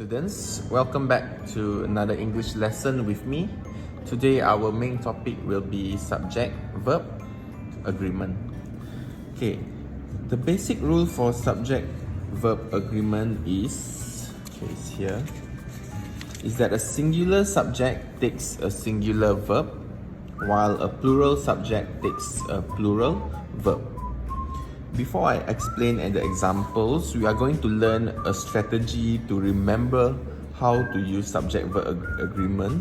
students, welcome back to another English lesson with me. Today our main topic will be subject-verb agreement. Okay, the basic rule for subject-verb agreement is, it's here, is that a singular subject takes a singular verb while a plural subject takes a plural verb. Before I explain the examples, we are going to learn a strategy to remember how to use subject-verb agreement,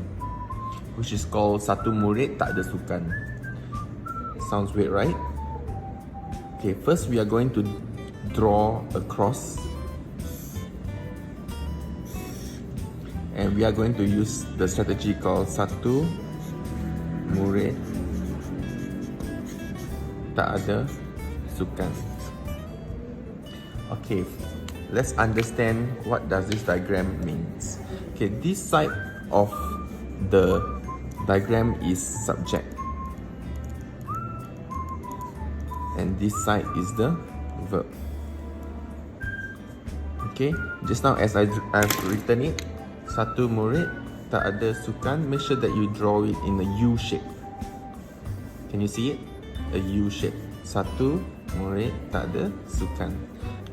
which is called Satu Murid Takde Sukan. Sounds weird, right? Okay, first we are going to draw a cross, and we are going to use the strategy called Satu Murid Takde Sukan. Okay, let's understand what does this diagram means. Okay, this side of the diagram is subject, and this side is the verb. Okay, just now as I've written it, Satu Murid Takde Sukan. Make sure that you draw it in a U shape. Can you see it? A U shape. Satu Murid Takde Sukan.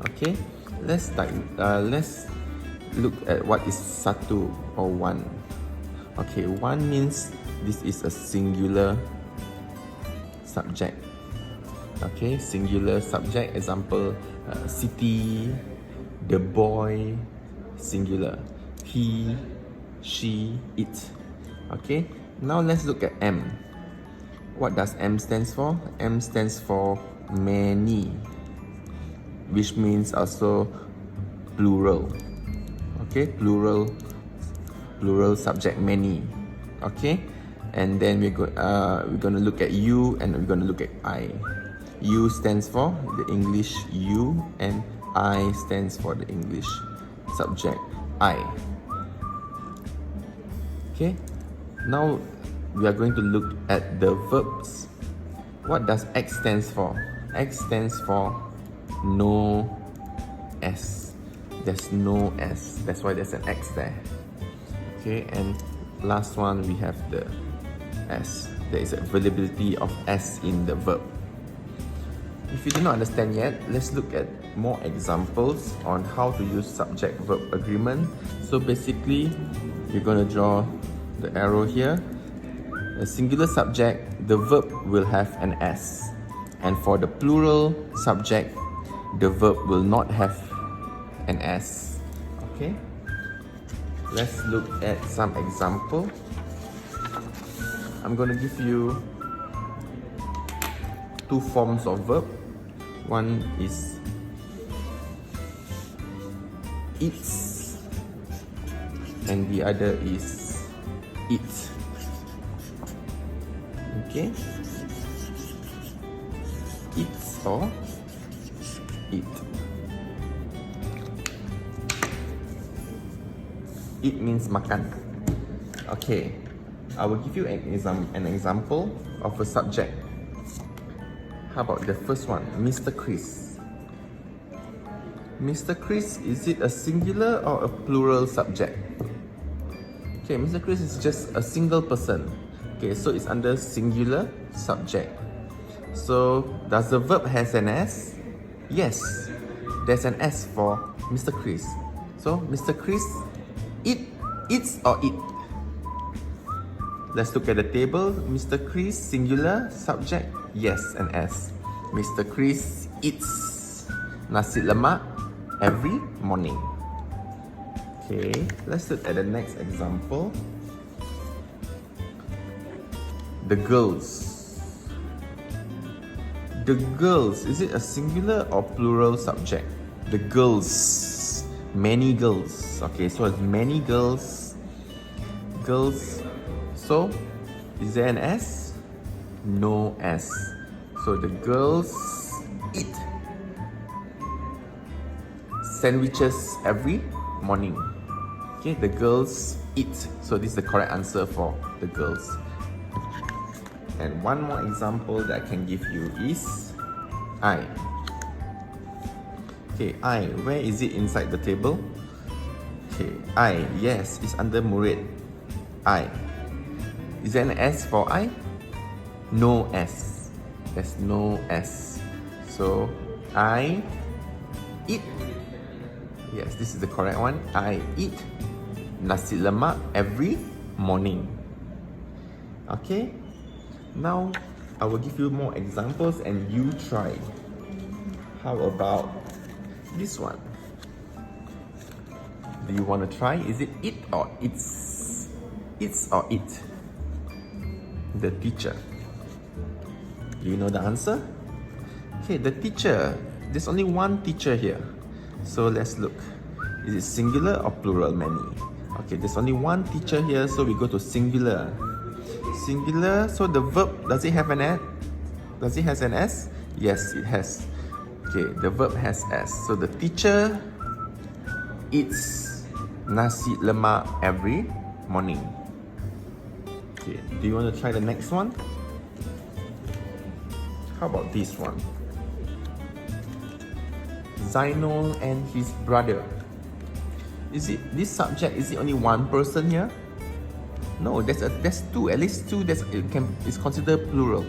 Okay, let's look at what is satu or one. Okay, one means this is a singular subject. Okay, singular subject. Example, city, the boy, singular. He, she, it. Okay, now let's look at M. What does M stands for? M stands for many, which means also plural. Okay, plural subject, many. Okay, and then we're going to look at U, and we're going to look at I. U stands for the English you, and I stands for the English subject, I. Okay, now we are going to look at the verbs. What does X stands for? X stands for no S. There's no S. That's why there's an X there. Okay, and last one we have the S. There is availability of S in the verb. If you do not understand yet, let's look at more examples on how to use subject-verb agreement. So basically, you're going to draw the arrow here. A singular subject, the verb will have an S. And for the plural subject, the verb will not have an S. Okay? Let's look at some example. I'm going to give you two forms of verb. One is eats, and the other is eat. Okay, eats or eat. Eat means makan. Okay, I will give you an example of a subject. How about the first one, Mr. Chris? Mr. Chris, is it a singular or a plural subject? Okay, Mr. Chris is just a single person. Okay, so it's under singular subject. So, does the verb has an S? Yes, there's an S for Mr. Chris. So, Mr. Chris eats or eat? Let's look at the table. Mr. Chris, singular subject, yes, an S. Mr. Chris eats nasi lemak every morning. Okay, let's look at the next example. The girls. The girls, is it a singular or plural subject? The girls, many girls. Okay, so it's many girls. Girls. So, is there an S? No S. So the girls eat sandwiches every morning. Okay, the girls eat. So this is the correct answer for the girls. And one more example that I can give you is I. Okay, I, where is it inside the table? Okay, I, yes, it's under Murid. I. Is there an S for I? No S. There's no S. So, I eat. Yes, this is the correct one. I eat nasi lemak every morning. Okay? Now, I will give you more examples and you try. How about this one? Do you want to try? Is it it or it's? It's or it? The teacher. Do you know the answer? Okay, the teacher. There's only one teacher here. So let's look. Is it singular or plural many? Okay, there's only one teacher here, so we go to singular. Singular, so the verb, does it have an S? Does it has an S? Yes, it has. Okay, the verb has S. So the teacher eats nasi lemak every morning. Okay, do you want to try the next one? How about this one? Zainul and his brother. Is it this subject? Is it only one person here? No, there's two. At least two. It's considered plural.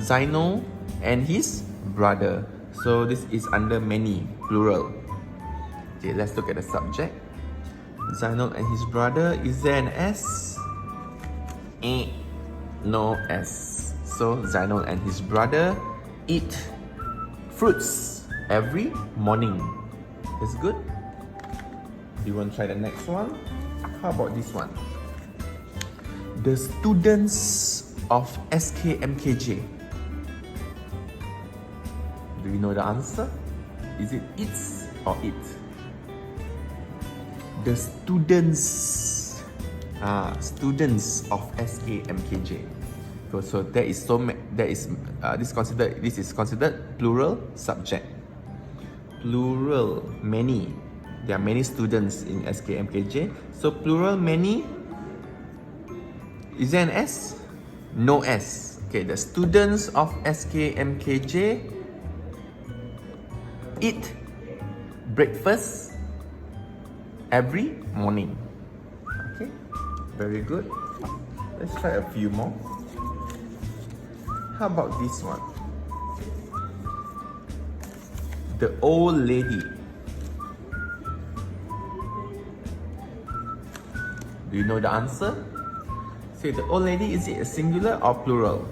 Zainul and his brother. So this is under many, plural. Okay, let's look at the subject. Zainul and his brother. Is there an S? No S. So Zainul and his brother eat fruits every morning. That's good. Do you want to try the next one? How about this one? The students of SKMKJ. Do you know the answer? Is it its or it? The students of SKMKJ. So this is considered plural subject. Plural many. There are many students in SKMKJ. So plural many. Is there an S? No S. Okay, the students of SKMKJ eat breakfast every morning. Okay, very good. Let's try a few more. How about this one? The old lady. Do you know the answer? Say the old lady, is it a singular or plural?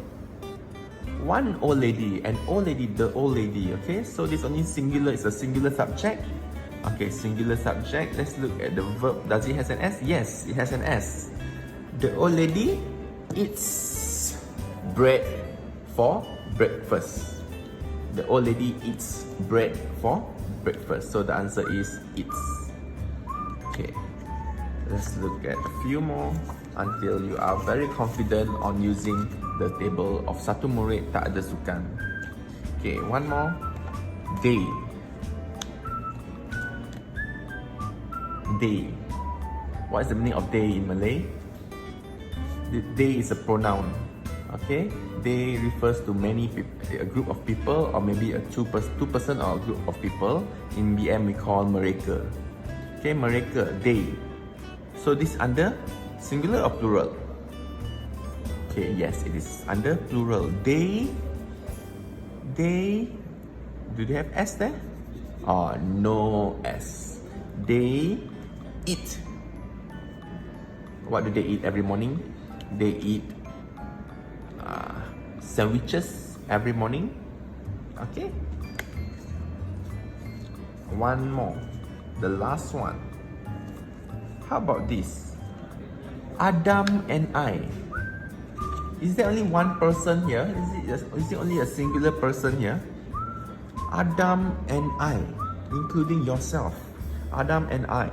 One old lady, an old lady, the old lady, okay? So this only singular, it's a singular subject. Okay, singular subject. Let's look at the verb. Does it has an S? Yes, it has an S. The old lady eats bread for breakfast. The old lady eats bread for breakfast. So the answer is eats. Okay, let's look at a few more until you are very confident on using the table of satu murid takde sukan. Okay, one more. Day. Day. What is the meaning of day in Malay? Day is a pronoun. Okay, day refers to many people, a group of people, or maybe a two person or a group of people. In BM we call mereka. Okay, mereka, day. So this under singular or plural? Okay, yes, it is under plural. They. Do they have S there? Oh, no S. They eat. What do they eat every morning? They eat sandwiches every morning. Okay. One more. The last one. How about this? Adam and I. Is there only one person here? Is it only a singular person here? Adam and I, including yourself. Adam and I.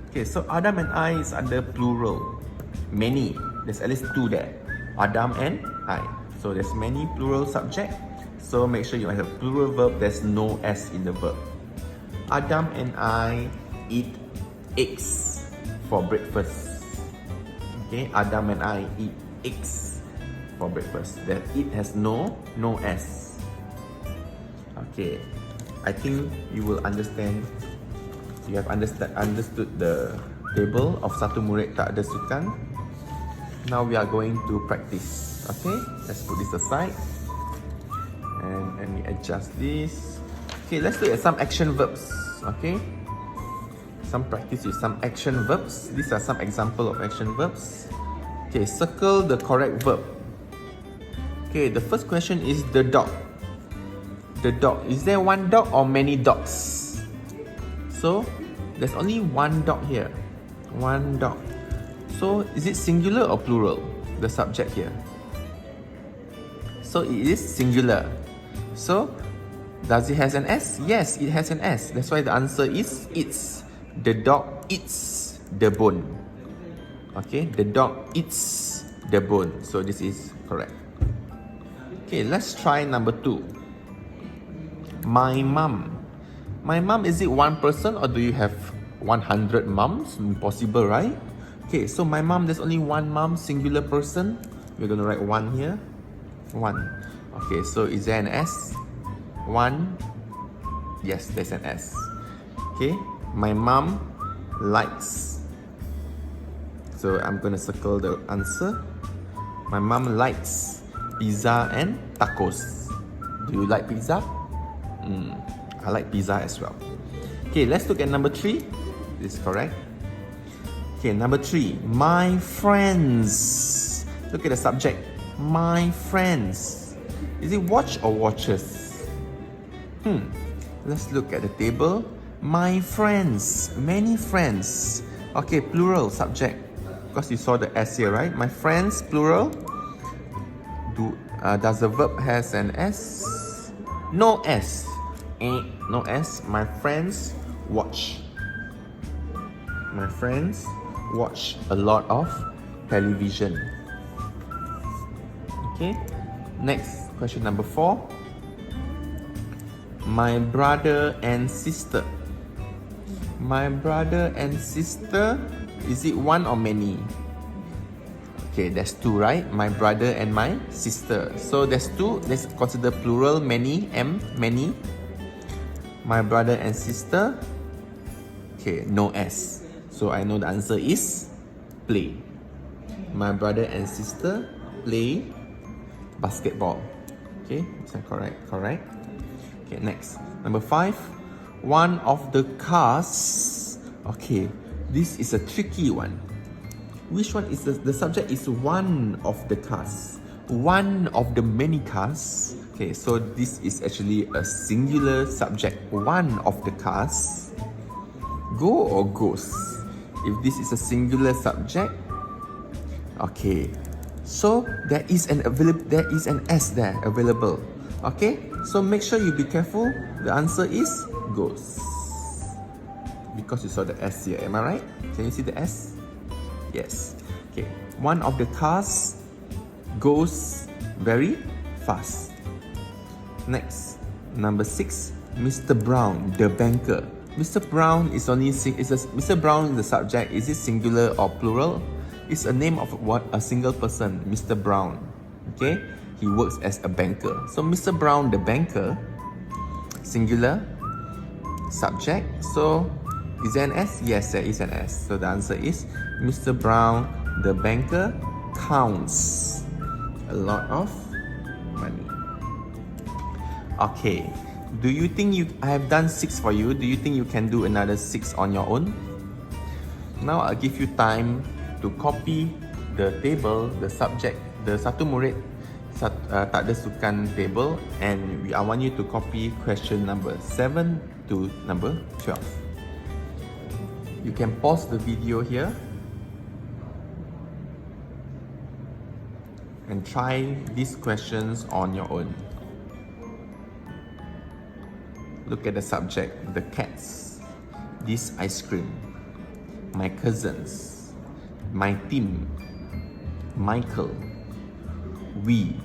Okay, so Adam and I is under plural. Many. There's at least two there. Adam and I. So there's many plural subject. So make sure you have a plural verb. There's no S in the verb. Adam and I eat eggs for breakfast. Okay, Adam and I eat eggs for breakfast. That it has no S. Okay, I think you will understand You have understood the table of Satu Murid Takde Sukan. Now we are going to practice. Okay, let's put this aside. And let me adjust this. Okay, let's look at some action verbs. Okay, some practice with some action verbs. These are some example of action verbs. Okay, circle the correct verb. Okay, the first question is the dog. The dog. Is there one dog or many dogs? So, there's only one dog here. One dog. So, is it singular or plural? The subject here. So, it is singular. So, does it has an S? Yes, it has an S. That's why the answer is eats. The dog eats the bone. Okay, the dog eats the bone. So, this is correct. Okay, let's try number 2. My mum. My mum, is it one person or do you have 100 mums? Impossible, right? Okay, so my mum, there's only one mum, singular person. We're going to write 1 here. 1. Okay, so is there an S? 1. Yes, there's an S. Okay, my mum likes. So I'm going to circle the answer. My mum likes pizza and tacos. Do you like pizza? I like pizza as well. Okay, let's look at number 3. This is correct. Okay, number 3. My friends. Look at the subject. My friends. Is it watch or watches? Let's look at the table. My friends. Many friends. Okay, plural subject. Because you saw the S here, right? My friends, plural. Does the verb has an S? No S. No S. My friends watch. My friends watch a lot of television. Okay. Next, question number 4. My brother and sister. My brother and sister. Is it one or many? Okay, that's 2, right? My brother and my sister. So there's 2. Let's consider plural. Many. Many. My brother and sister. Okay, no S. So I know the answer is play. My brother and sister play basketball. Okay, is that correct? Correct. Okay, next. Number 5. One of the cars. Okay, this is a tricky one. Which one is the subject is one of the cars. One of the many cars. Okay, so this is actually a singular subject. One of the cars. Go or goes? If this is a singular subject, okay. So there is an S there available. Okay, so make sure you be careful. The answer is goes. Because you saw the S here. Am I right? Can you see the S? Yes. Okay. One of the cars goes very fast. Next, number 6. Mr. Brown, the banker. Mr. Brown is Mr. Brown is the subject. Is it singular or plural? It's a name of a single person, Mr. Brown. Okay, he works as a banker. So Mr. Brown, the banker, singular, subject. So is there an S? Yes, there is an S. So the answer is Mr. Brown, the banker, counts a lot of money. Okay. Do you think I have done 6 for you? Do you think you can do another 6 on your own? Now I'll give you time to copy the table, the subject, the Satu Murid Takde Sukan table, and I want you to copy question number 7 to number 12. You can pause the video here and try these questions on your own. Look at the subject, the cats, this ice cream, my cousins, my team, Michael, we,